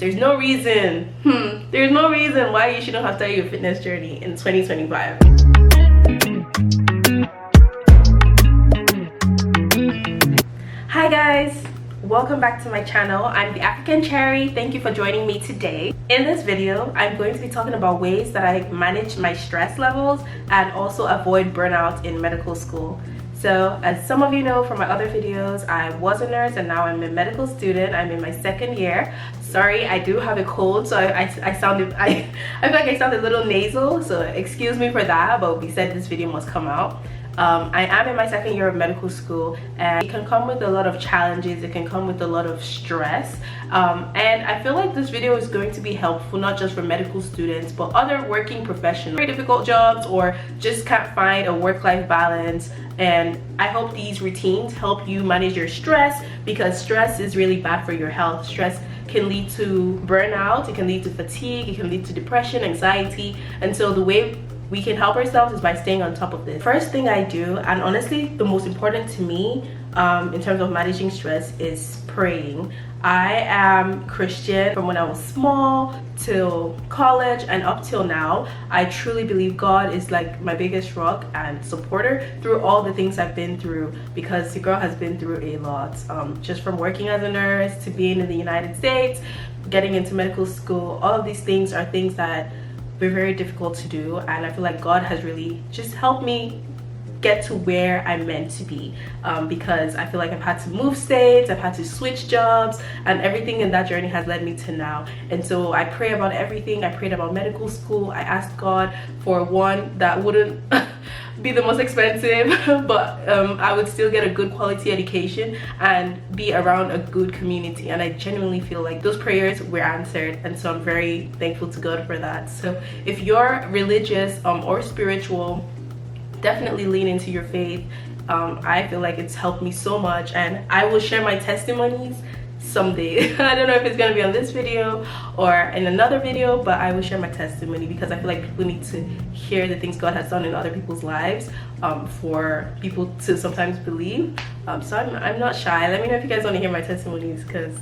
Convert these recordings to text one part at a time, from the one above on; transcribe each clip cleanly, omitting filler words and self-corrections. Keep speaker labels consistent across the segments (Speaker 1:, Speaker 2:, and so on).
Speaker 1: there's no reason why you shouldn't have started your fitness journey in 2025. Hi guys, welcome back to my channel. I'm the African Cherry. Thank you for joining me today. In this video, I'm going to be talking about ways that I manage my stress levels and also avoid burnout in medical school. So as some of you know from my other videos, I was a nurse and now I'm a medical student. I'm in my second year. Sorry, I do have a cold, so I feel like I sound a little nasal, so excuse me for that, but we said this video must come out. I am in my second year of medical school, and it can come with a lot of challenges. It can come with a lot of stress, and I feel like this video is going to be helpful not just for medical students but other working professionals, very difficult jobs, or just can't find a work-life balance. And I hope these routines help you manage your stress, because stress is really bad for your health. Stress can lead to burnout, it can lead to fatigue, it can lead to depression, anxiety, and so the way we can help ourselves is by staying on top of this. First thing I do, and honestly the most important to me in terms of managing stress, is praying. I am Christian from when I was small till college and up till now. I truly believe God is like my biggest rock and supporter through all the things I've been through, because the girl has been through a lot, just from working as a nurse to being in the United States, getting into medical school. All of these things are things that were very difficult to do, and I feel like God has really just helped me get to where I'm meant to be, because I feel like I've had to move states, I've had to switch jobs, and everything in that journey has led me to now. And so I pray about everything. I prayed about medical school. I asked God for one that wouldn't be the most expensive, but I would still get a good quality education and be around a good community. And I genuinely feel like those prayers were answered, and so I'm very thankful to God for that. So if you're religious or spiritual, definitely lean into your faith. I feel like it's helped me so much, and I will share my testimonies someday. I don't know if it's gonna be on this video or in another video, but I will share my testimony, because I feel like people need to hear the things God has done in other people's lives, for people to sometimes believe. So I'm not shy. Let me know if you guys want to hear my testimonies, because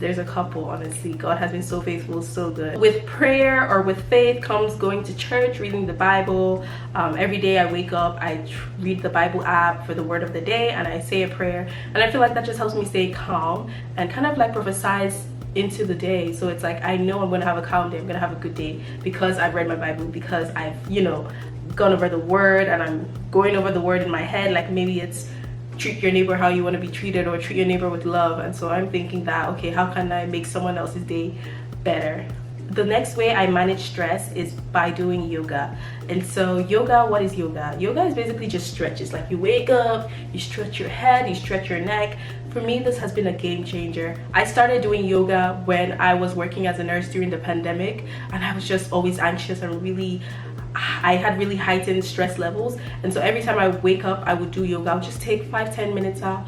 Speaker 1: there's a couple. Honestly, God has been so faithful, so good. With prayer or with faith comes going to church, reading the Bible. Every day I wake up, I read the Bible app for the word of the day, and I say a prayer, and I feel like that just helps me stay calm and kind of like prophesize into the day. So it's like I know I'm gonna have a calm day, I'm gonna have a good day, because I've read my Bible, because I've gone over the word, and I'm going over the word in my head. Like maybe it's treat your neighbor how you want to be treated, or treat your neighbor with love. And so I'm thinking that, okay, how can I make someone else's day better? The next way I manage stress is by doing yoga. And so yoga, what is yoga? Yoga is basically just stretches. Like you wake up, you stretch your head, you stretch your neck. For me, this has been a game changer. I started doing yoga when I was working as a nurse during the pandemic, and I was just always anxious and I had really heightened stress levels. And so every time I wake up, I would do yoga. I would just take 5-10 minutes out,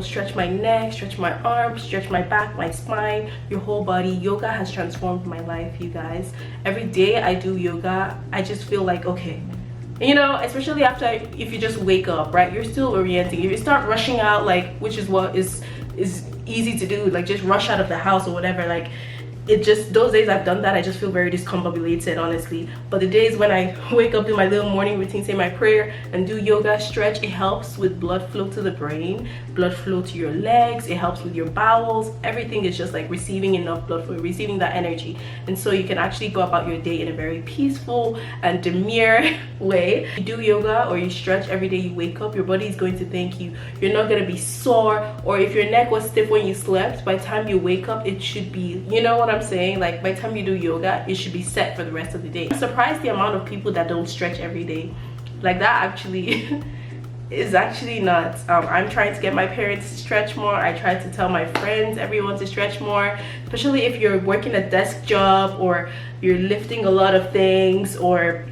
Speaker 1: stretch my neck, stretch my arms, stretch my back, my spine, your whole body. Yoga has transformed my life, you guys. Every day I do yoga, I just feel like, okay, especially if you just wake up, right? You're still orienting. If you start rushing out, like, which is what is easy to do, like just rush out of the house or whatever, like, it just, those days I've done that, I just feel very discombobulated, honestly. But the days when I wake up, do my little morning routine, say my prayer, and do yoga, stretch, it helps with blood flow to the brain, blood flow to your legs, it helps with your bowels. Everything is just like receiving enough blood flow, receiving that energy. And so you can actually go about your day in a very peaceful and demure way. You do yoga or you stretch every day you wake up, your body is going to thank you. You're not going to be sore, or if your neck was stiff when you slept, by the time you wake up, it should be, you know what I'm saying? Like by the time you do yoga, it should be set for the rest of the day. I'm surprised the amount of people that don't stretch every day. Like that actually is actually nuts. I'm trying to get my parents to stretch more. I try to tell my friends, everyone, to stretch more, especially if you're working a desk job, or you're lifting a lot of things, or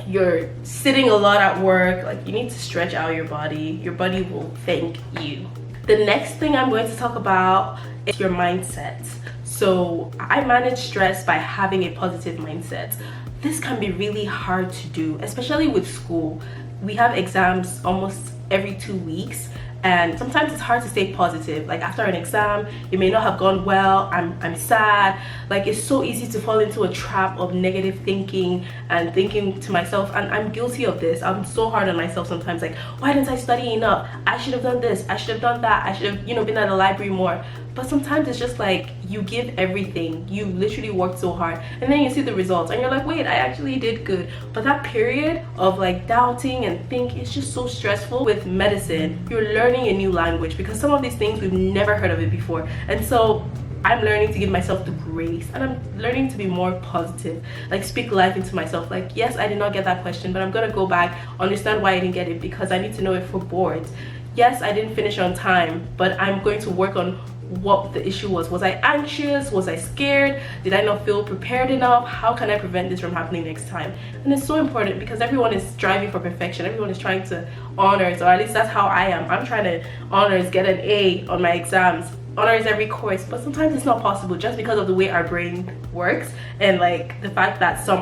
Speaker 1: you're sitting a lot at work. Like, you need to stretch out your body. Your body will thank you. The next thing I'm going to talk about is your mindset. So I manage stress by having a positive mindset. This can be really hard to do, especially with school. We have exams almost every 2 weeks, and sometimes it's hard to stay positive. Like after an exam, it may not have gone well, I'm sad. Like it's so easy to fall into a trap of negative thinking and thinking to myself, and I'm guilty of this. I'm so hard on myself sometimes, like, why didn't I study enough? I should have done this, I should have done that, I should have, you know, been at the library more. But sometimes it's just like you give everything, you literally worked so hard, and then you see the results and you're like, wait, I actually did good. But that period of like doubting and think, it's just so stressful. With medicine, you're learning a new language because some of these things we've never heard of it before, and so I'm learning to give myself the grace, and I'm learning to be more positive, like speak life into myself. Like, yes, I did not get that question, but I'm gonna go back, understand why I didn't get it, because I need to know it for boards. Yes, I didn't finish on time, but I'm going to work on what the issue was. Was I anxious? Was I scared? Did I not feel prepared enough? How can I prevent this from happening next time? And it's so important because everyone is striving for perfection. Everyone is trying to honors, or at least that's how I am. I'm trying to honors, get an A on my exams, honors every course, but sometimes it's not possible just because of the way our brain works, and like the fact that some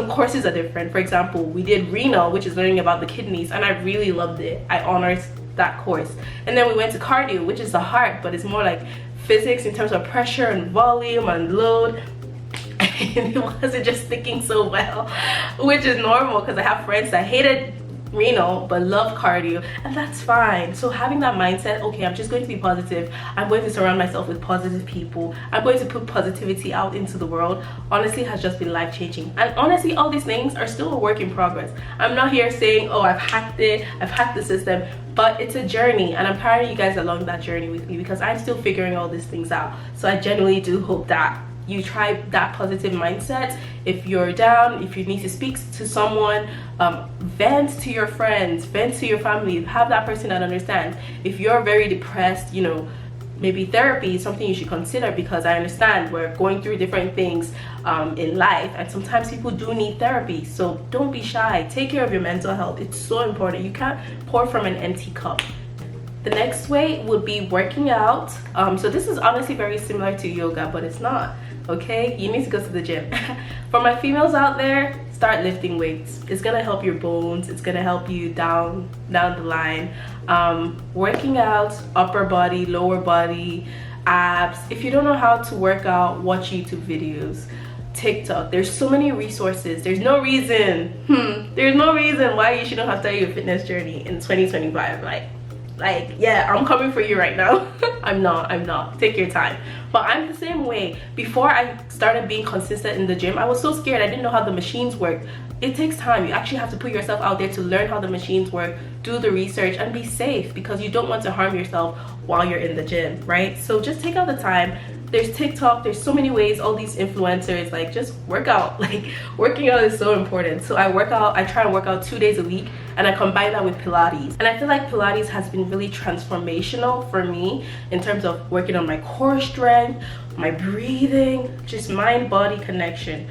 Speaker 1: courses are different. For example, we did renal, which is learning about the kidneys, and I really loved it. I honors that course. And then we went to cardio, which is the heart, but it's more like physics in terms of pressure and volume and load. And it wasn't just sticking so well, which is normal because I have friends that hated renal but love cardio, and that's fine. So having that mindset, okay, I'm just going to be positive, I'm going to surround myself with positive people, I'm going to put positivity out into the world, honestly has just been life-changing. And honestly, all these things are still a work in progress. I'm not here saying, oh, I've hacked it, I've hacked the system, but it's a journey, and I'm carrying you guys along that journey with me because I'm still figuring all these things out. So I genuinely do hope that you try that positive mindset. If you're down, if you need to speak to someone, vent to your friends, vent to your family, have that person that understands. If you're very depressed, you know, maybe therapy is something you should consider, because I understand we're going through different things in life, and sometimes people do need therapy. So don't be shy, take care of your mental health. It's so important. You can't pour from an empty cup. The next way would be working out. So this is honestly very similar to yoga, but it's not. Okay, you need to go to the gym. For my females out there, start lifting weights. It's gonna help your bones, it's gonna help you down the line. Working out, upper body, lower body, abs. If you don't know how to work out, watch YouTube videos, TikTok. There's so many resources. There's no reason why you shouldn't have started your fitness journey in 2025. Like, yeah, I'm coming for you right now. I'm not. Take your time. But I'm the same way. Before I started being consistent in the gym, I was so scared. I didn't know how the machines work. It takes time. You actually have to put yourself out there to learn how the machines work, do the research, and be safe, because you don't want to harm yourself while you're in the gym, right? So just take out the time. There's TikTok, there's so many ways, all these influencers, like, just work out. Like, working out is so important. So I try to work out 2 days a week, and I combine that with Pilates. And I feel like Pilates has been really transformational for me in terms of working on my core strength, my breathing, just mind-body connection.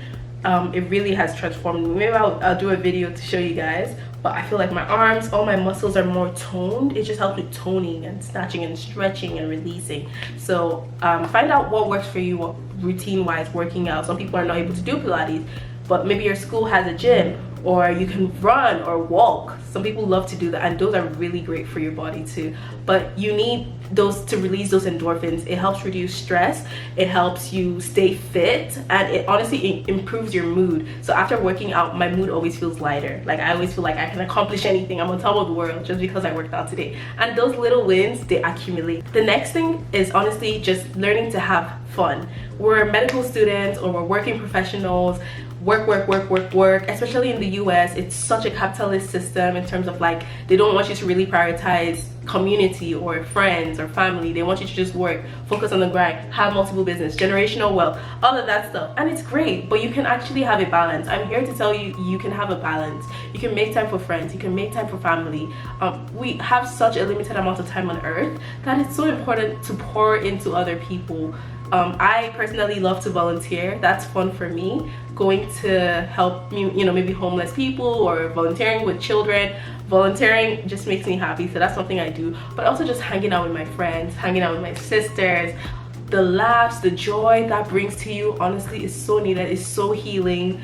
Speaker 1: It really has transformed me. Maybe I'll do a video to show you guys, but I feel like my arms, all my muscles are more toned. It just helps with toning and snatching and stretching and releasing. So find out what works for you, what routine wise working out. Some people are not able to do Pilates, but maybe your school has a gym, or you can run or walk. Some people love to do that, and those are really great for your body too. But you need those to release those endorphins. It helps reduce stress, it helps you stay fit, and it honestly improves your mood. So after working out, my mood always feels lighter. Like, I always feel like I can accomplish anything. I'm on top of the world just because I worked out today. And those little wins, they accumulate. The next thing is honestly just learning to have fun. We're medical students, or we're working professionals. Work, especially in the US. It's such a capitalist system in terms of, like, they don't want you to really prioritize community or friends or family. They want you to just work, focus on the grind, have multiple business, generational wealth, all of that stuff. And it's great, but you can actually have a balance. I'm here to tell you, you can have a balance. You can make time for friends, you can make time for family. We have such a limited amount of time on earth that it's so important to pour into other people. I personally love to volunteer. That's fun for me. Going to help, you know, maybe homeless people, or volunteering with children. Volunteering just makes me happy, so that's something I do. But also just hanging out with my friends, hanging out with my sisters. The laughs, the joy that brings to you, honestly, is so needed. It's so healing.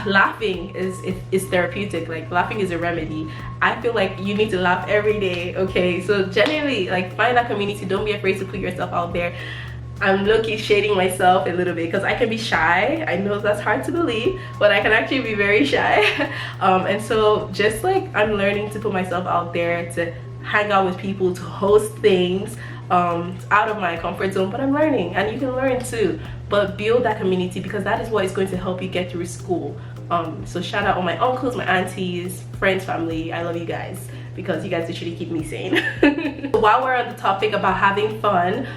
Speaker 1: laughing is therapeutic. Like laughing is a remedy. I feel like you need to laugh every day. Okay, so genuinely, like, find that community. Don't be afraid to put yourself out there. I'm low-key shading myself a little bit because I can be shy. I know that's hard to believe, but I can actually be very shy. And so just like I'm learning to put myself out there, to hang out with people, to host things out of my comfort zone. But I'm learning, and you can learn too. But build that community, because that is what is going to help you get through school. So shout out all my uncles, my aunties, friends, family. I love you guys because you guys literally keep me sane. While we're on the topic about having fun,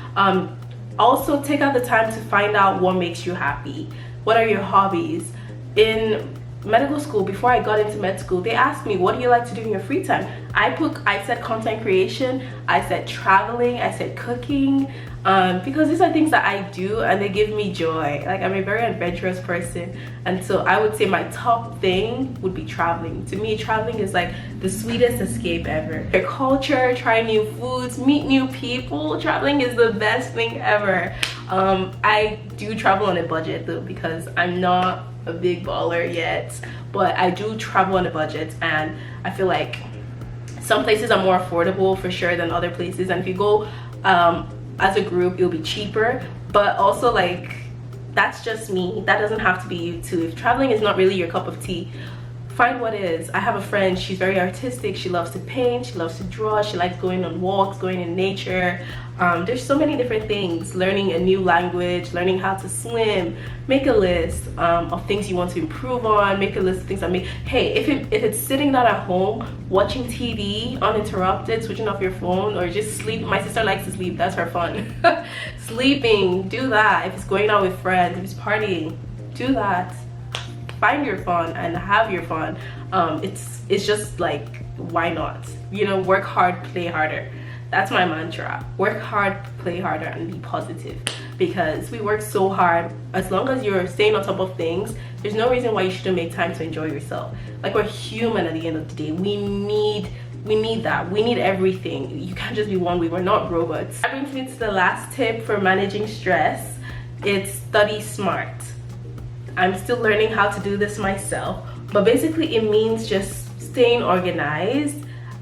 Speaker 1: also take out the time to find out what makes you happy. What are your hobbies? In medical school, before I got into med school, they asked me, what do you like to do in your free time? I said content creation, I said traveling, I said cooking, because these are things that I do and they give me joy. Like, I'm a very adventurous person, and so I would say my top thing would be traveling. To me, traveling is like the sweetest escape ever. Your culture, try new foods, meet new people. Traveling is the best thing ever. I do travel on a budget though, because I'm not a big baller yet, but I do travel on a budget, and I feel like some places are more affordable for sure than other places, and if you go as a group, it'll be cheaper. But also, like, that's just me. That doesn't have to be you too. If traveling is not really your cup of tea, find what is. I have a friend, she's very artistic. She loves to paint, she loves to draw, she likes going on walks, going in nature. There's so many different things. Learning a new language, learning how to swim. Make a list of things you want to improve on. Make a list of things that make, hey, if it's sitting down at home watching TV uninterrupted, switching off your phone, or just sleep. My sister likes to sleep, that's her fun. Sleeping, do that. If it's going out with friends, if it's partying, do that. Find your fun and have your fun. It's just like, why not? You know, work hard, play harder. That's my mantra. Work hard, play harder, and be positive, because we work so hard. As long as you're staying on top of things, there's no reason why you shouldn't make time to enjoy yourself. Like, we're human at the end of the day. We need that. We need everything. You can't just be one way. We're not robots. That brings me to the last tip for managing stress. It's study smart. I'm still learning how to do this myself, but basically it means just staying organized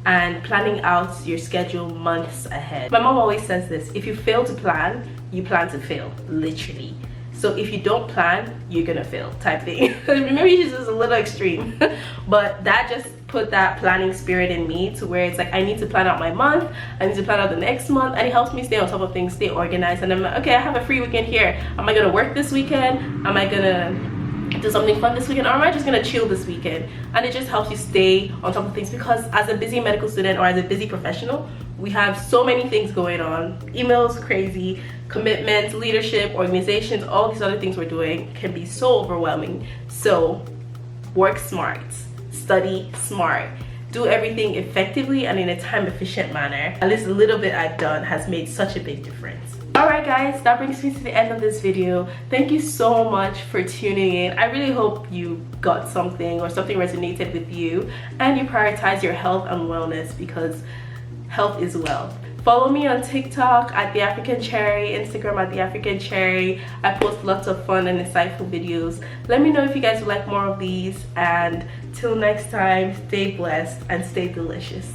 Speaker 1: and planning out your schedule months ahead. My mom always says this: if you fail to plan, you plan to fail, literally. So if you don't plan, you're gonna fail, type thing. Maybe she's just a little extreme, but that just put that planning spirit in me, to where it's like, I need to plan out my month, I need to plan out the next month, and it helps me stay on top of things, stay organized. And I'm like, okay, I have a free weekend here. Am I gonna work this weekend? Am I gonna do something fun this weekend, or am I just gonna chill this weekend? And it just helps you stay on top of things, because as a busy medical student or as a busy professional, we have so many things going on. Emails, crazy, commitments, leadership, organizations, all these other things we're doing can be so overwhelming. So work smart, study smart, do everything effectively and in a time efficient manner. At least a little bit I've done has made such a big difference. Alright guys, that brings me to the end of this video. Thank you so much for tuning in. I really hope you got something, or something resonated with you, and you prioritize your health and wellness, because health is wealth. Follow me on TikTok at The African Cherry, Instagram at The African Cherry. I post lots of fun and insightful videos. Let me know if you guys would like more of these, and till next time, stay blessed and stay delicious.